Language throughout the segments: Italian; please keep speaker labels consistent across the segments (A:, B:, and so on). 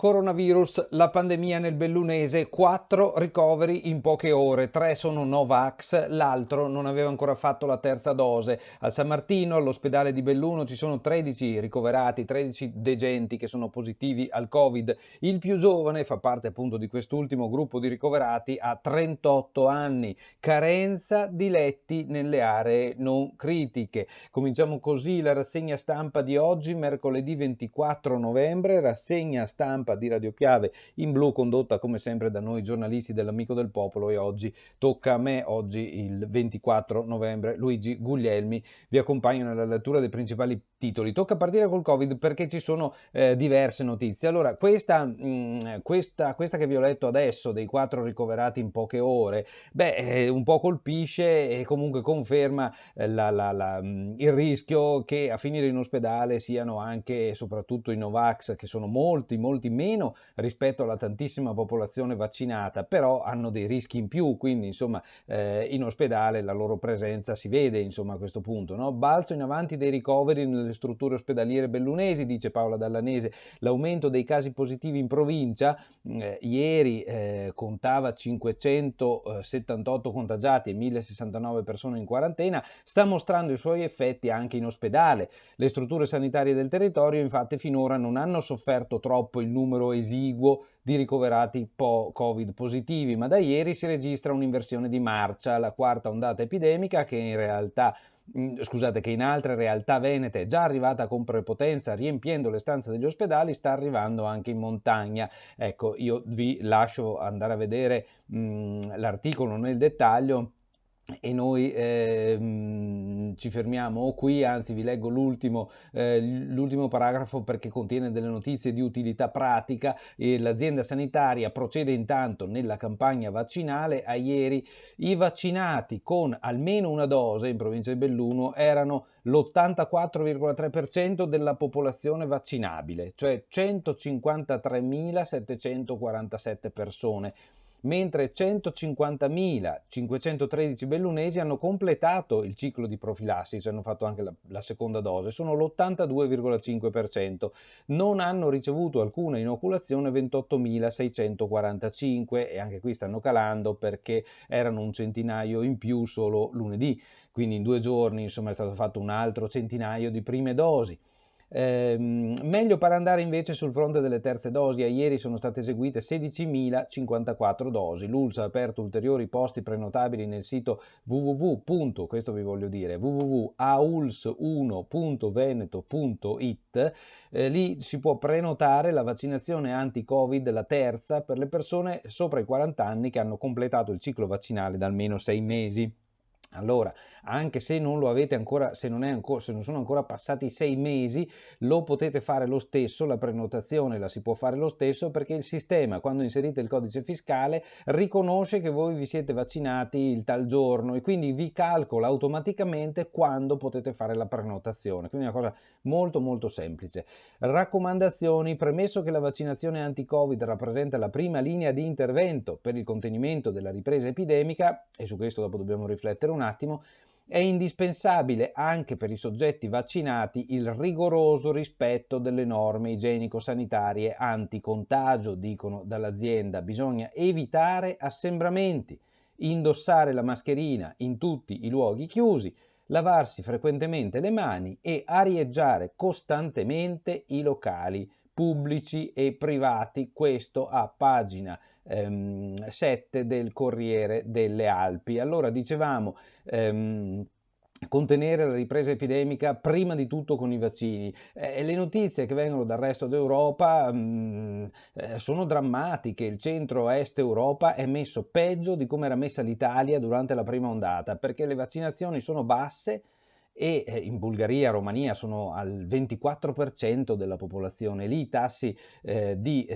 A: Coronavirus, la pandemia nel bellunese, 4 ricoveri in poche ore, 3 sono Novax, l'altro non aveva ancora fatto la terza dose. Al San Martino, all'ospedale di Belluno, ci sono 13 ricoverati, 13 degenti che sono positivi al Covid. Il più giovane fa parte appunto di quest'ultimo gruppo di ricoverati, ha 38 anni, carenza di letti nelle aree non critiche. Cominciamo così la rassegna stampa di oggi, mercoledì 24 novembre, rassegna stampa di Radio Piave in blu condotta come sempre da noi giornalisti dell'Amico del Popolo, e oggi tocca a me, oggi il 24 novembre, Luigi Guglielmi vi accompagno nella lettura dei principali titoli. Tocca partire col Covid perché ci sono diverse notizie. Allora, questa che vi ho letto adesso, dei 4 ricoverati in poche ore, un po' colpisce e comunque conferma il rischio che a finire in ospedale siano anche e soprattutto i Novax, che sono molti meno rispetto alla tantissima popolazione vaccinata, però hanno dei rischi in più, quindi insomma in ospedale la loro presenza si vede, insomma, a questo punto, no? Balzo in avanti dei ricoveri nelle strutture ospedaliere bellunesi, dice Paola Dallanese. L'aumento dei casi positivi in provincia ieri contava 578 contagiati e 1069 persone in quarantena, sta mostrando i suoi effetti anche in ospedale. Le strutture sanitarie del territorio infatti finora non hanno sofferto troppo il numero esiguo di ricoverati Covid positivi, ma da ieri si registra un'inversione di marcia. La quarta ondata epidemica, che in altre realtà venete è già arrivata con prepotenza riempiendo le stanze degli ospedali, sta arrivando anche in montagna. Ecco, io vi lascio andare a vedere l'articolo nel dettaglio e noi ci fermiamo qui, anzi vi leggo l'ultimo paragrafo perché contiene delle notizie di utilità pratica. L'azienda sanitaria procede intanto nella campagna vaccinale. A ieri i vaccinati con almeno una dose in provincia di Belluno erano l'84,3% della popolazione vaccinabile, cioè 153.747 persone, mentre 150.513 bellunesi hanno completato il ciclo di profilassi, cioè hanno fatto anche la seconda dose, sono l'82,5%. Non hanno ricevuto alcuna inoculazione 28.645, e anche qui stanno calando perché erano un centinaio in più solo lunedì, quindi in 2 giorni insomma è stato fatto un altro centinaio di prime dosi. Meglio per andare invece sul fronte delle terze dosi. A ieri sono state eseguite 16.054 dosi. L'ULSS ha aperto ulteriori posti prenotabili nel sito www.auls1.veneto.it. Lì si può prenotare la vaccinazione anti-Covid, la terza, per le persone sopra i 40 anni che hanno completato il ciclo vaccinale da almeno 6 mesi. Allora, anche se non lo avete ancora, se non sono ancora passati 6 mesi, lo potete fare lo stesso, la prenotazione la si può fare lo stesso, perché il sistema, quando inserite il codice fiscale, riconosce che voi vi siete vaccinati il tal giorno e quindi vi calcola automaticamente quando potete fare la prenotazione. Quindi è una cosa molto semplice. Raccomandazioni: premesso che la vaccinazione anti-Covid rappresenta la prima linea di intervento per il contenimento della ripresa epidemica, e su questo dopo dobbiamo riflettere un attimo, è indispensabile anche per i soggetti vaccinati il rigoroso rispetto delle norme igienico-sanitarie anticontagio, dicono dall'azienda. Bisogna evitare assembramenti, indossare la mascherina in tutti i luoghi chiusi, lavarsi frequentemente le mani e arieggiare costantemente i locali pubblici e privati. Questo a pagina 7 del Corriere delle Alpi. Allora, dicevamo, contenere la ripresa epidemica prima di tutto con i vaccini. Le notizie che vengono dal resto d'Europa sono drammatiche. Il centro-est Europa è messo peggio di come era messa l'Italia durante la prima ondata, perché le vaccinazioni sono basse e in Bulgaria, Romania sono al 24% della popolazione. Lì i tassi di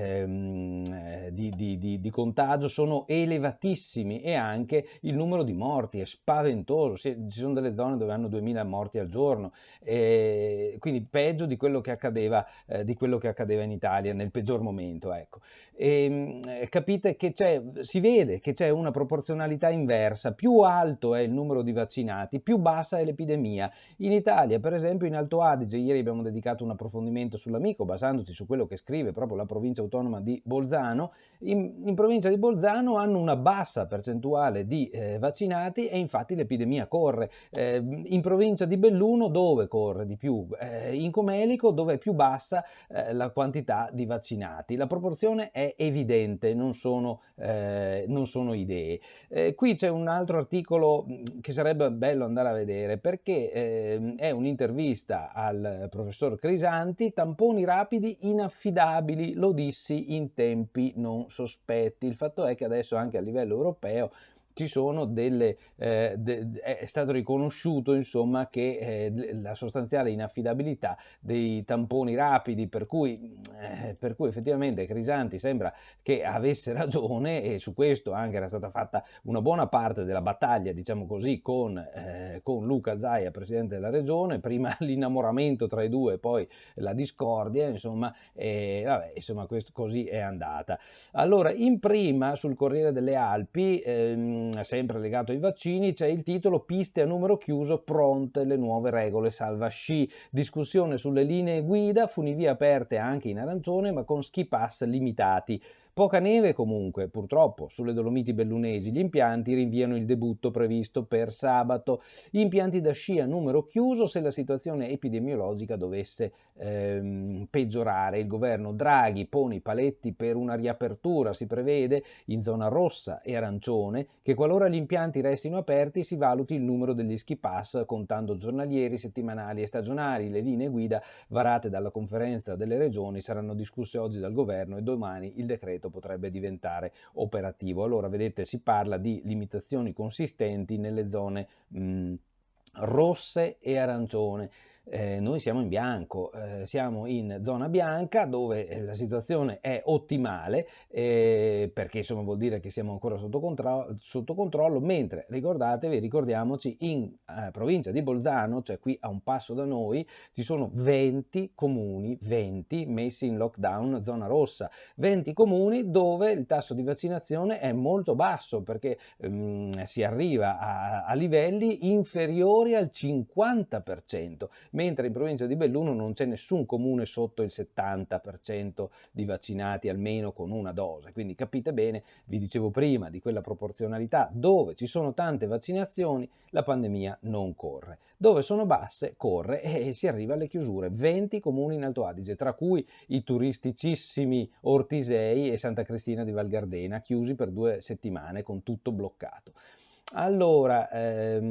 A: contagio sono elevatissimi e anche il numero di morti è spaventoso. Ci sono delle zone dove hanno 2000 morti al giorno, quindi peggio di quello che accadeva in Italia nel peggior momento, ecco. Capite che si vede che c'è una proporzionalità inversa: più alto è il numero di vaccinati, più bassa è l'epidemia. In Italia, per esempio, in Alto Adige, ieri abbiamo dedicato un approfondimento sull'Amico, basandoci su quello che scrive proprio la provincia autonoma di Bolzano. In provincia di Bolzano hanno una bassa percentuale di vaccinati e infatti l'epidemia corre. In provincia di Belluno dove corre di più? In Comelico dove è più bassa la quantità di vaccinati. La proporzione è evidente, non sono idee. Qui c'è un altro articolo che sarebbe bello andare a vedere perché è un'intervista al professor Crisanti, tamponi rapidi inaffidabili, lo dissi in tempi non sospetti. Il fatto è che adesso anche a livello europeo ci sono è stato riconosciuto insomma che la sostanziale inaffidabilità dei tamponi rapidi, per cui effettivamente Crisanti sembra che avesse ragione e su questo anche era stata fatta una buona parte della battaglia, diciamo così, con Luca Zaia, presidente della regione, prima l'innamoramento tra i due, poi la discordia, insomma, questo così è andata. Allora, in prima sul Corriere delle Alpi, sempre legato ai vaccini, c'è il titolo "Piste a numero chiuso, pronte le nuove regole salva sci". Discussione sulle linee guida, funivie aperte anche in arancione ma con ski pass limitati. Poca neve comunque, purtroppo, sulle Dolomiti bellunesi. Gli impianti rinviano il debutto previsto per sabato. Impianti da sci a numero chiuso se la situazione epidemiologica dovesse peggiorare. Il governo Draghi pone i paletti per una riapertura. Si prevede in zona rossa e arancione che qualora gli impianti restino aperti si valuti il numero degli ski pass contando giornalieri, settimanali e stagionali. Le linee guida varate dalla conferenza delle regioni saranno discusse oggi dal governo e domani il decreto potrebbe diventare operativo. Allora vedete, si parla di limitazioni consistenti nelle zone rosse e arancione. Noi siamo in bianco, siamo in zona bianca dove la situazione è ottimale perché insomma vuol dire che siamo ancora sotto controllo, mentre ricordiamoci in provincia di Bolzano, cioè qui a un passo da noi, ci sono 20 comuni, 20 messi in lockdown zona rossa, 20 comuni dove il tasso di vaccinazione è molto basso perché si arriva a livelli inferiori al 50%, mentre in provincia di Belluno non c'è nessun comune sotto il 70% di vaccinati almeno con una dose, quindi capite bene, vi dicevo prima di quella proporzionalità, dove ci sono tante vaccinazioni la pandemia non corre, dove sono basse corre e si arriva alle chiusure. 20 comuni in Alto Adige, tra cui i turisticissimi Ortisei e Santa Cristina di Val Gardena, chiusi per 2 settimane con tutto bloccato. Allora, per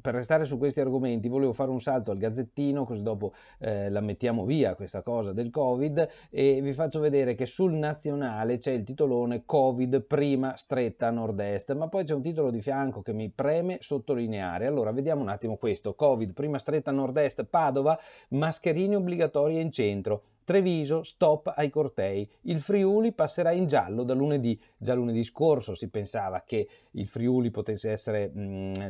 A: restare su questi argomenti, volevo fare un salto al Gazzettino, così dopo la mettiamo via questa cosa del Covid e vi faccio vedere che sul Nazionale c'è il titolone Covid prima stretta nord-est, ma poi c'è un titolo di fianco che mi preme sottolineare. Allora, vediamo un attimo questo. Covid prima stretta nord-est, Padova, mascherine obbligatorie in centro. Treviso, stop ai cortei. Il Friuli passerà in giallo da lunedì. Già lunedì scorso si pensava che il Friuli potesse essere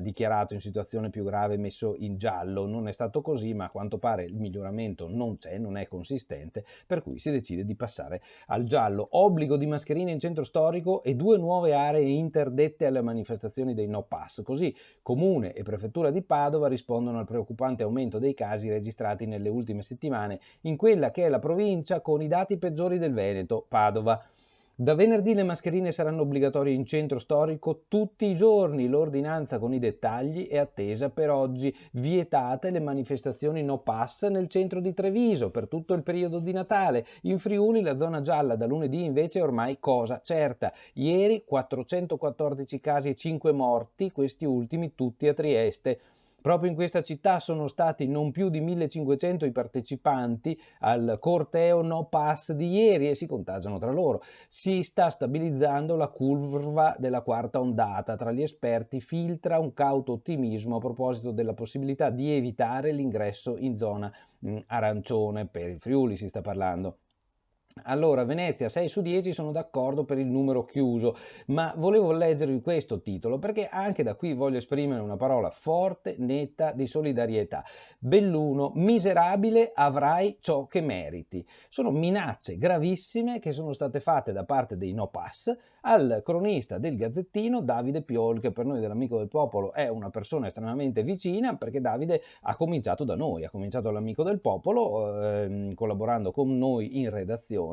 A: dichiarato in situazione più grave, messo in giallo. Non è stato così, ma a quanto pare il miglioramento non c'è, non è consistente, per cui si decide di passare al giallo. Obbligo di mascherine in centro storico e 2 nuove aree interdette alle manifestazioni dei no pass. Così Comune e Prefettura di Padova rispondono al preoccupante aumento dei casi registrati nelle ultime settimane in quella che è la provincia con i dati peggiori del Veneto, Padova. Da venerdì le mascherine saranno obbligatorie in centro storico tutti i giorni. L'ordinanza con i dettagli è attesa per oggi. Vietate le manifestazioni no pass nel centro di Treviso per tutto il periodo di Natale. In Friuli la zona gialla da lunedì invece è ormai cosa certa. Ieri 414 casi e 5 morti, questi ultimi tutti a Trieste. Proprio in questa città sono stati non più di 1500 i partecipanti al corteo no pass di ieri e si contagiano tra loro. Si sta stabilizzando la curva della quarta ondata. Tra gli esperti filtra un cauto ottimismo a proposito della possibilità di evitare l'ingresso in zona arancione. Per il Friuli si sta parlando. Allora, Venezia 6 su 10 sono d'accordo per il numero chiuso, ma volevo leggervi questo titolo perché anche da qui voglio esprimere una parola forte, netta di solidarietà. Belluno, miserabile, avrai ciò che meriti. Sono minacce gravissime che sono state fatte da parte dei No Pass al cronista del Gazzettino Davide Piol, che per noi dell'Amico del Popolo è una persona estremamente vicina, perché Davide ha cominciato da noi, ha cominciato all'Amico del Popolo, collaborando con noi in redazione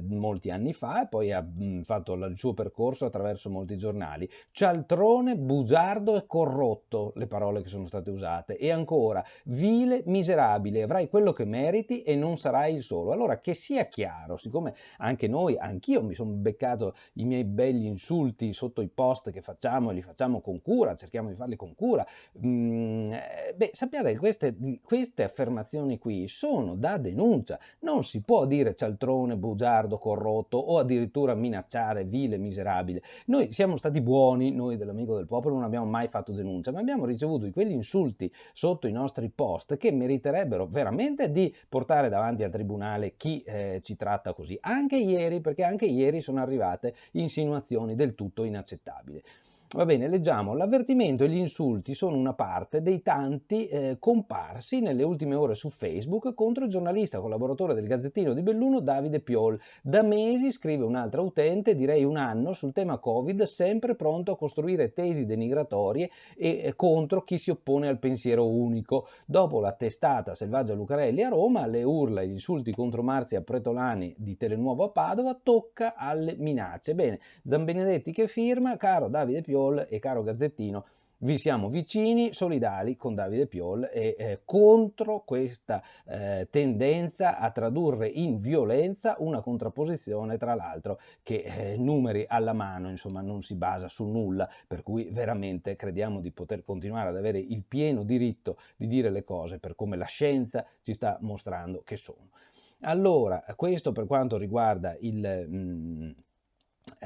A: molti anni fa, e poi ha fatto il suo percorso attraverso molti giornali. Cialtrone, bugiardo e corrotto, le parole che sono state usate, e ancora vile, miserabile, avrai quello che meriti e non sarai il solo. Allora, che sia chiaro, siccome anche noi, anch'io mi sono beccato i miei begli insulti sotto i post che facciamo, e li facciamo con cura, cerchiamo di farli con cura, sappiate che queste affermazioni qui sono da denuncia. Non si può dire cialtrone, bugiardo, corrotto o addirittura minacciare vile, miserabile. Noi siamo stati buoni, noi dell'Amico del Popolo non abbiamo mai fatto denuncia, ma abbiamo ricevuto quegli insulti sotto i nostri post che meriterebbero veramente di portare davanti al tribunale chi ci tratta così. Anche ieri, perché anche ieri sono arrivate insinuazioni del tutto inaccettabili. Va bene, leggiamo. L'avvertimento e gli insulti sono una parte dei tanti comparsi nelle ultime ore su Facebook contro il giornalista collaboratore del Gazzettino di Belluno Davide Piol. Da mesi, scrive un'altra utente, direi un anno, sul tema Covid, sempre pronto a costruire tesi denigratorie e contro chi si oppone al pensiero unico. Dopo la testata Selvaggia Lucarelli a Roma, le urla e gli insulti contro Marzia Pretolani di Telenuovo a Padova, tocca alle minacce. Bene, Zambenedetti che firma: caro Davide Piol e caro Gazzettino, vi siamo vicini, solidali con Davide Piol e contro questa tendenza a tradurre in violenza una contrapposizione, tra l'altro, che numeri alla mano, insomma, non si basa su nulla, per cui veramente crediamo di poter continuare ad avere il pieno diritto di dire le cose per come la scienza ci sta mostrando che sono. Allora, questo per quanto riguarda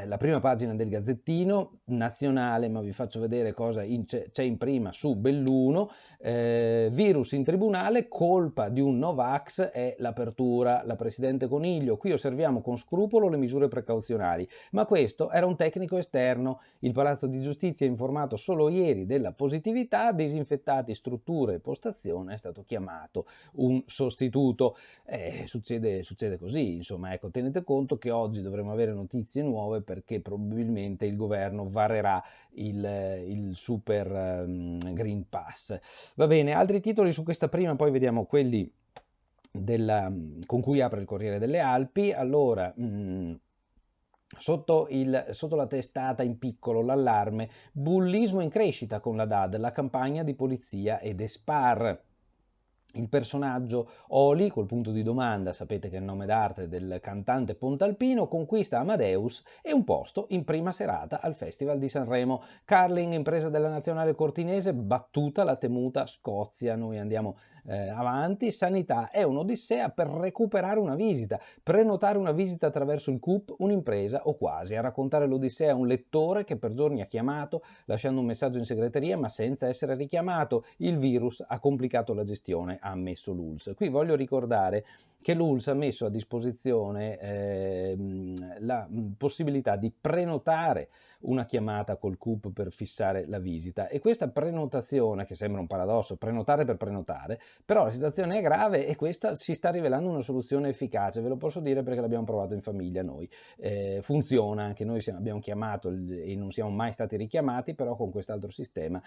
A: la prima pagina del Gazzettino nazionale, ma vi faccio vedere cosa c'è in prima su Belluno. Virus in tribunale, colpa di un Novax è l'apertura. La Presidente Coniglio: qui osserviamo con scrupolo le misure precauzionali, ma questo era un tecnico esterno. Il Palazzo di Giustizia ha informato solo ieri della positività, disinfettati strutture e postazione, è stato chiamato un sostituto. Succede così, insomma, ecco, tenete conto che oggi dovremo avere notizie nuove, perché probabilmente il governo varerà il super Green Pass. Va bene, altri titoli su questa prima, poi vediamo quelli con cui apre il Corriere delle Alpi. Allora, sotto la testata in piccolo l'allarme: bullismo in crescita con la DAD, la campagna di polizia ed Spar. Il personaggio Oli, col punto di domanda, sapete che è il nome d'arte del cantante pontalpino, conquista Amadeus e un posto in prima serata al Festival di Sanremo. Carling, impresa della nazionale cortinese, battuta la temuta Scozia. Noi andiamo avanti. Sanità è un'odissea per recuperare una visita, prenotare una visita attraverso il CUP, un'impresa o quasi. A raccontare l'odissea un lettore che per giorni ha chiamato lasciando un messaggio in segreteria ma senza essere richiamato. Il virus ha complicato la gestione, ha ammesso l'ULSS. Qui voglio ricordare che l'ULSS ha messo a disposizione la possibilità di prenotare una chiamata col CUP per fissare la visita, e questa prenotazione, che sembra un paradosso, prenotare per prenotare, però la situazione è grave e questa si sta rivelando una soluzione efficace, ve lo posso dire perché l'abbiamo provato in famiglia noi. Funziona, anche noi abbiamo chiamato e non siamo mai stati richiamati, però con quest'altro sistema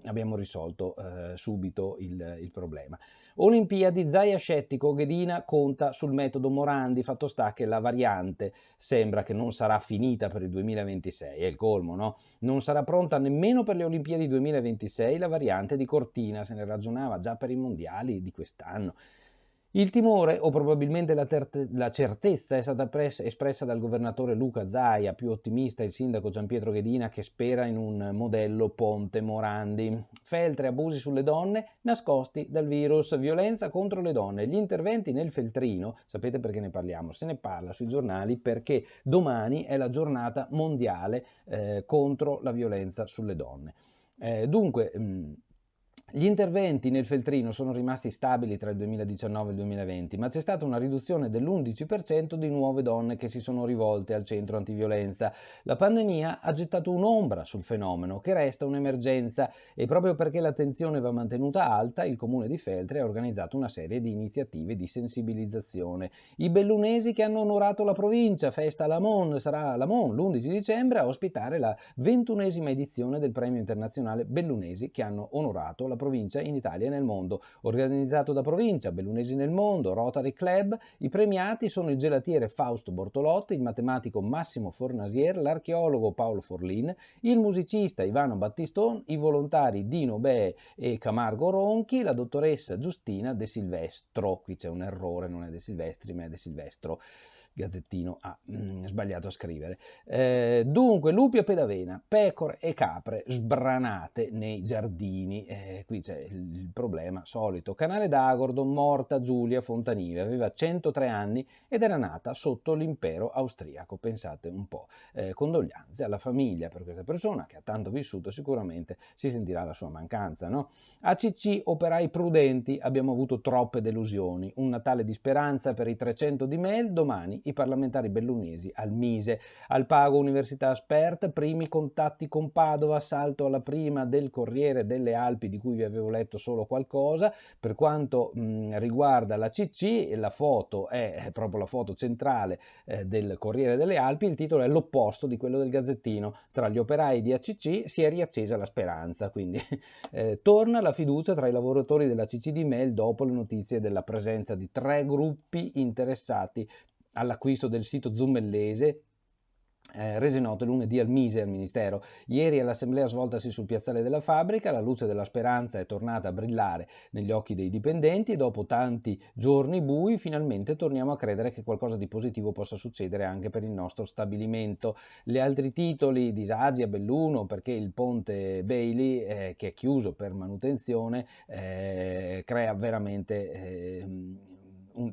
A: abbiamo risolto subito il problema. Olimpiadi, Zaia scettico, Ghedina conta sul metodo Morandi, fatto sta che la variante sembra che non sarà finita per il 2026, è il colmo, no? Non sarà pronta nemmeno per le Olimpiadi 2026 la variante di Cortina, se ne ragionava già per i mondiali di quest'anno. Il timore, o probabilmente la certezza, è stata espressa dal governatore Luca Zaia, più ottimista il sindaco Gianpietro Ghedina, che spera in un modello Ponte Morandi. Feltre, abusi sulle donne nascosti dal virus, violenza contro le donne, gli interventi nel Feltrino. Sapete perché ne parliamo? Se ne parla sui giornali perché domani è la giornata mondiale contro la violenza sulle donne. Dunque, Gli interventi nel feltrino sono rimasti stabili tra il 2019 e il 2020, ma c'è stata una riduzione dell'11% di nuove donne che si sono rivolte al centro antiviolenza. La pandemia ha gettato un'ombra sul fenomeno, che resta un'emergenza, e proprio perché l'attenzione va mantenuta alta, il Comune di Feltre ha organizzato una serie di iniziative di sensibilizzazione. I bellunesi che hanno onorato la provincia, festa Lamon, sarà Lamon l'11 dicembre a ospitare la 21esima edizione del premio internazionale Bellunesi che hanno onorato la provincia in Italia e nel mondo. Organizzato da Provincia, Bellunesi nel mondo, Rotary Club, i premiati sono il gelatiere Fausto Bortolotti, il matematico Massimo Fornasier, l'archeologo Paolo Forlin, il musicista Ivano Battiston, i volontari Dino Bee e Camargo Ronchi, la dottoressa Giustina De Silvestro. Qui c'è un errore, non è De Silvestri ma è De Silvestro. Gazzettino ha sbagliato a scrivere. Dunque, lupi a pedavena, pecore e capre sbranate nei giardini. Qui c'è il problema solito. Canale d'Agordo, morta Giulia Fontanive, aveva 103 anni ed era nata sotto l'impero austriaco. Pensate un po'. Condoglianze alla famiglia per questa persona che ha tanto vissuto, sicuramente si sentirà la sua mancanza, no? ACC, operai prudenti, abbiamo avuto troppe delusioni. Un Natale di speranza per i 300 di Mel, domani i parlamentari bellunesi al Mise. Al Pago Università Spert, primi contatti con Padova, salto alla prima del Corriere delle Alpi di cui vi avevo letto solo qualcosa. Per quanto riguarda la CC, la foto è proprio la foto centrale del Corriere delle Alpi, il titolo è l'opposto di quello del Gazzettino. Tra gli operai di ACC si è riaccesa la speranza, quindi torna la fiducia tra i lavoratori della CC di Mel dopo le notizie della presenza di 3 gruppi interessati all'acquisto del sito zummellese, rese note lunedì al Mise, al Ministero. Ieri all'assemblea svoltasi sul piazzale della fabbrica, la luce della speranza è tornata a brillare negli occhi dei dipendenti e dopo tanti giorni bui finalmente torniamo a credere che qualcosa di positivo possa succedere anche per il nostro stabilimento. Gli altri titoli: disagi a Belluno perché il ponte Bailey, che è chiuso per manutenzione, crea veramente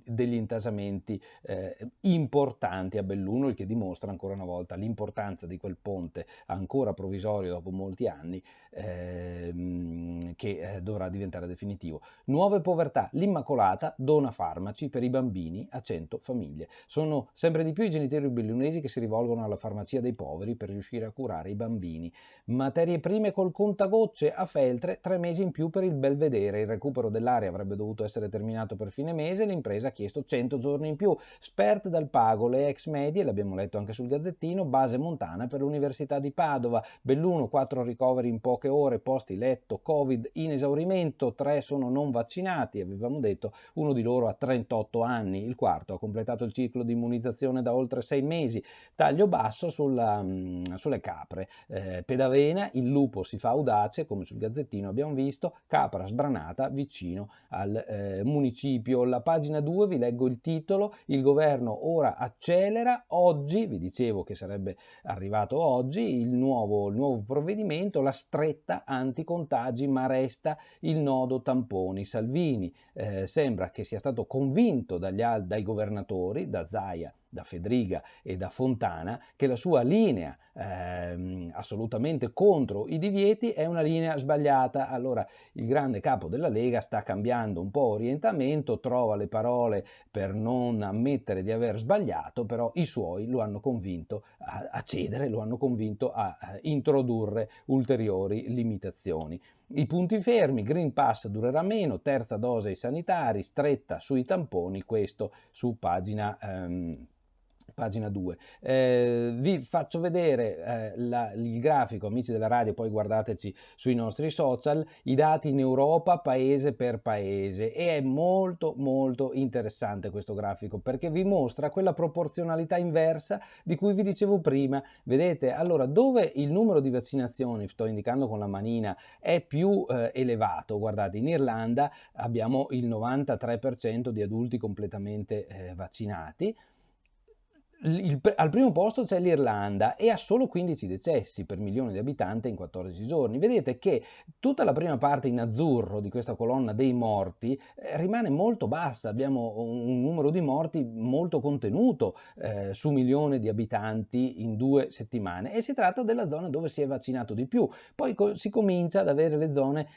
A: degli intasamenti importanti a Belluno, il che dimostra ancora una volta l'importanza di quel ponte ancora provvisorio dopo molti anni, che dovrà diventare definitivo. Nuove povertà: l'Immacolata dona farmaci per i bambini a 100 famiglie. Sono sempre di più i genitori bellunesi che si rivolgono alla farmacia dei poveri per riuscire a curare i bambini. Materie prime col contagocce a Feltre, 3 mesi in più per il Belvedere. Il recupero dell'area avrebbe dovuto essere terminato per fine mese, l'impresa ha chiesto 100 giorni in più. Spert dal Pago, le ex medie, l'abbiamo letto anche sul Gazzettino, base montana per l'Università di Padova. Belluno, 4 ricoveri in poche ore, posti letto Covid in esaurimento, 3 sono non vaccinati, avevamo detto, uno di loro ha 38 anni, il quarto ha completato il ciclo di immunizzazione da oltre 6 mesi. Taglio basso sulle capre. Pedavena, il lupo si fa audace, come sul Gazzettino abbiamo visto, capra sbranata vicino al municipio. La pagina 2, vi leggo il titolo: il governo ora accelera, oggi, vi dicevo che sarebbe arrivato oggi, il nuovo provvedimento, la stretta anticontagi, ma resta il nodo tamponi. Salvini sembra che sia stato convinto dai governatori, da Zaia, da Fedriga e da Fontana, che la sua linea assolutamente contro i divieti è una linea sbagliata. Allora il grande capo della Lega sta cambiando un po' orientamento, trova le parole per non ammettere di aver sbagliato, però i suoi lo hanno convinto a cedere, lo hanno convinto a introdurre ulteriori limitazioni. I punti fermi: Green Pass durerà meno, terza dose ai sanitari, stretta sui tamponi, questo su pagina 2. Vi faccio vedere il grafico, amici della radio, poi guardateci sui nostri social, i dati in Europa paese per paese, e è molto molto interessante questo grafico perché vi mostra quella proporzionalità inversa di cui vi dicevo prima. Vedete? Allora, dove il numero di vaccinazioni, sto indicando con la manina, è più elevato, guardate, in Irlanda abbiamo il 93% di adulti completamente vaccinati. Al primo posto c'è l'Irlanda e ha solo 15 decessi per milione di abitanti in 14 giorni. Vedete che tutta la prima parte in azzurro di questa colonna dei morti rimane molto bassa, abbiamo un numero di morti molto contenuto su milione di abitanti in 2 settimane, e si tratta della zona dove si è vaccinato di più. Poi si comincia ad avere le zone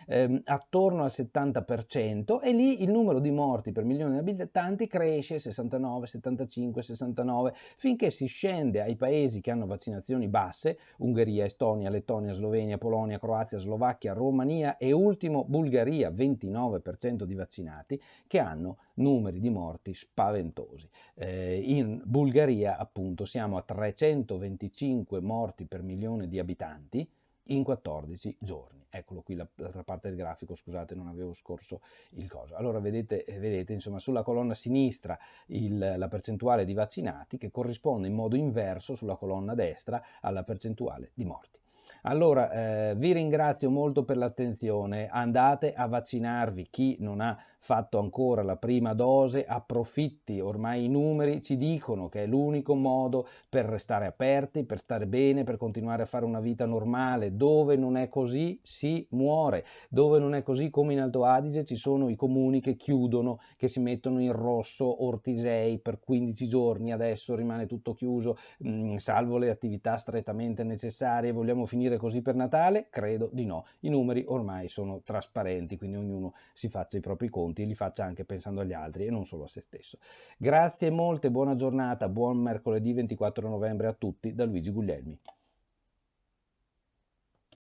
A: attorno al 70%, e lì il numero di morti per milione di abitanti cresce 69, 75, 69, finché si scende ai paesi che hanno vaccinazioni basse: Ungheria, Estonia, Lettonia, Slovenia, Polonia, Croazia, Slovacchia, Romania e ultimo Bulgaria, 29% di vaccinati, che hanno numeri di morti spaventosi. In Bulgaria appunto siamo a 325 morti per milione di abitanti in 14 giorni. Eccolo qui l'altra parte del grafico, scusate, non avevo scorso il coso. Allora vedete insomma sulla colonna sinistra la percentuale di vaccinati, che corrisponde in modo inverso sulla colonna destra alla percentuale di morti. Allora vi ringrazio molto per l'attenzione, andate a vaccinarvi, chi non ha fatto ancora la prima dose approfitti, ormai i numeri ci dicono che è l'unico modo per restare aperti, per stare bene, per continuare a fare una vita normale. Dove non è così si muore, dove non è così, come in Alto Adige, ci sono i comuni che chiudono, che si mettono in rosso, Ortisei per 15 giorni, adesso rimane tutto chiuso, salvo le attività strettamente necessarie. Vogliamo finire così per Natale? Credo di no. I numeri ormai sono trasparenti, quindi ognuno si faccia i propri conti e li faccia anche pensando agli altri e non solo a se stesso. Grazie molte, buona giornata, buon mercoledì 24 novembre a tutti da Luigi Guglielmi.